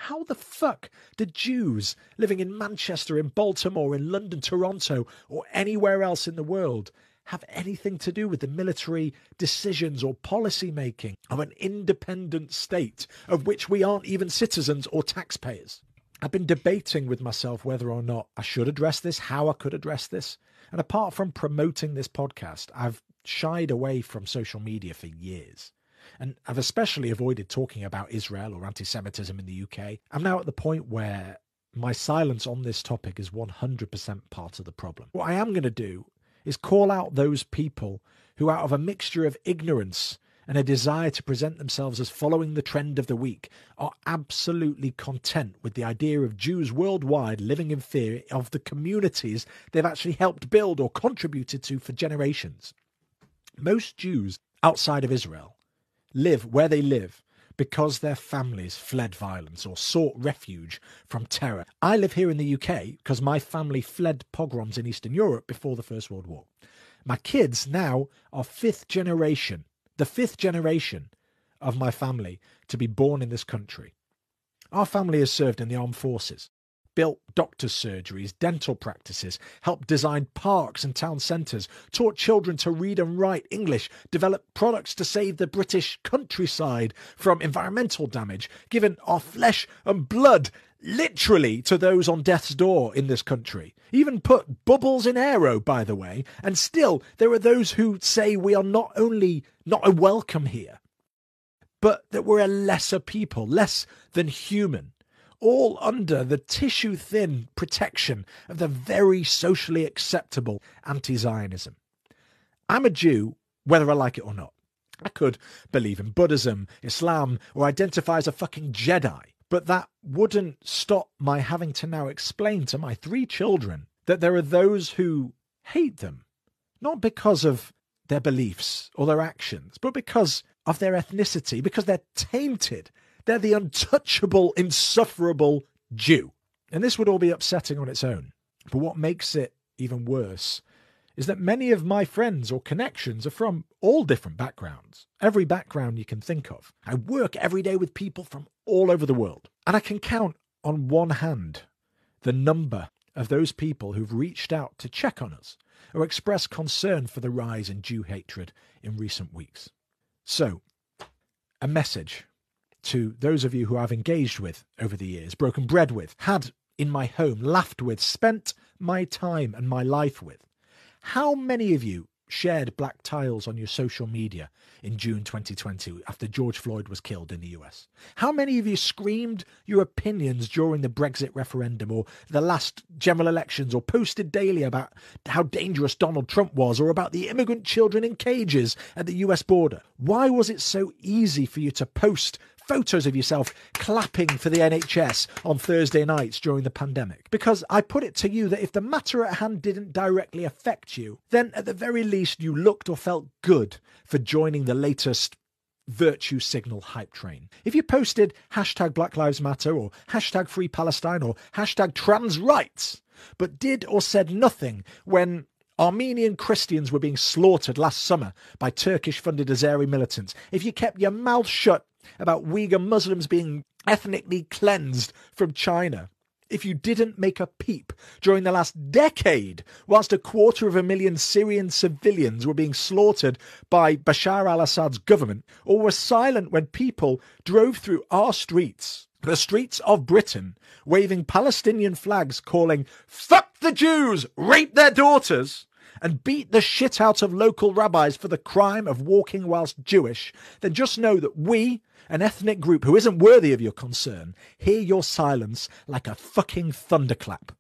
How the fuck do Jews living in Manchester, in Baltimore, in London, Toronto, or anywhere else in the world have anything to do with the military decisions or policy making of an independent state of which we aren't even citizens or taxpayers? I've been debating with myself whether or not I should address this, how I could address this. And apart from promoting this podcast, I've shied away from social media for years. And I've especially avoided talking about Israel or anti-Semitism in the UK. I'm now at the point where my silence on this topic is 100% part of the problem. What I am going to do is call out those people who, out of a mixture of ignorance and a desire to present themselves as following the trend of the week, are absolutely content with the idea of Jews worldwide living in fear of the communities they've actually helped build or contributed to for generations. Most Jews outside of Israel live where they live because their families fled violence or sought refuge from terror. I live here in the UK because my family fled pogroms in Eastern Europe before the First World War. My kids now are the fifth generation of my family to be born in this country. Our family has served in the armed forces, built doctors' surgeries, dental practices, helped design parks and town centres, taught children to read and write English, developed products to save the British countryside from environmental damage, given our flesh and blood literally to those on death's door in this country. Even put bubbles in aero, by the way, and still there are those who say we are not only not a welcome here, but that we're a lesser people, less than human, all under the tissue-thin protection of the very socially acceptable anti-Zionism. I'm a Jew, whether I like it or not. I could believe in Buddhism, Islam, or identify as a fucking Jedi, but that wouldn't stop my having to now explain to my 3 children that there are those who hate them, not because of their beliefs or their actions, but because of their ethnicity, because they're tainted. They're the untouchable, insufferable Jew. And this would all be upsetting on its own. But what makes it even worse is that many of my friends or connections are from all different backgrounds. Every background you can think of. I work every day with people from all over the world. And I can count on one hand the number of those people who've reached out to check on us or express concern for the rise in Jew hatred in recent weeks. So, a message to those of you who I've engaged with over the years, broken bread with, had in my home, laughed with, spent my time and my life with. How many of you shared black tiles on your social media in June 2020 after George Floyd was killed in the US? How many of you screamed your opinions during the Brexit referendum or the last general elections, or posted daily about how dangerous Donald Trump was, or about the immigrant children in cages at the US border? Why was it so easy for you to post photos of yourself clapping for the NHS on Thursday nights during the pandemic? Because I put it to you that if the matter at hand didn't directly affect you, then at the very least you looked or felt good for joining the latest virtue signal hype train. If you posted hashtag Black Lives Matter or hashtag Free Palestine or hashtag trans rights, but did or said nothing when Armenian Christians were being slaughtered last summer by Turkish-funded Azeri militants, if you kept your mouth shut about Uyghur Muslims being ethnically cleansed from China, if you didn't make a peep during the last decade whilst 250,000 Syrian civilians were being slaughtered by Bashar al-Assad's government, or were silent when people drove through our streets, the streets of Britain, waving Palestinian flags calling, "Fuck the Jews, rape their daughters," and beat the shit out of local rabbis for the crime of walking whilst Jewish, then just know that we, an ethnic group who isn't worthy of your concern, hear your silence like a fucking thunderclap.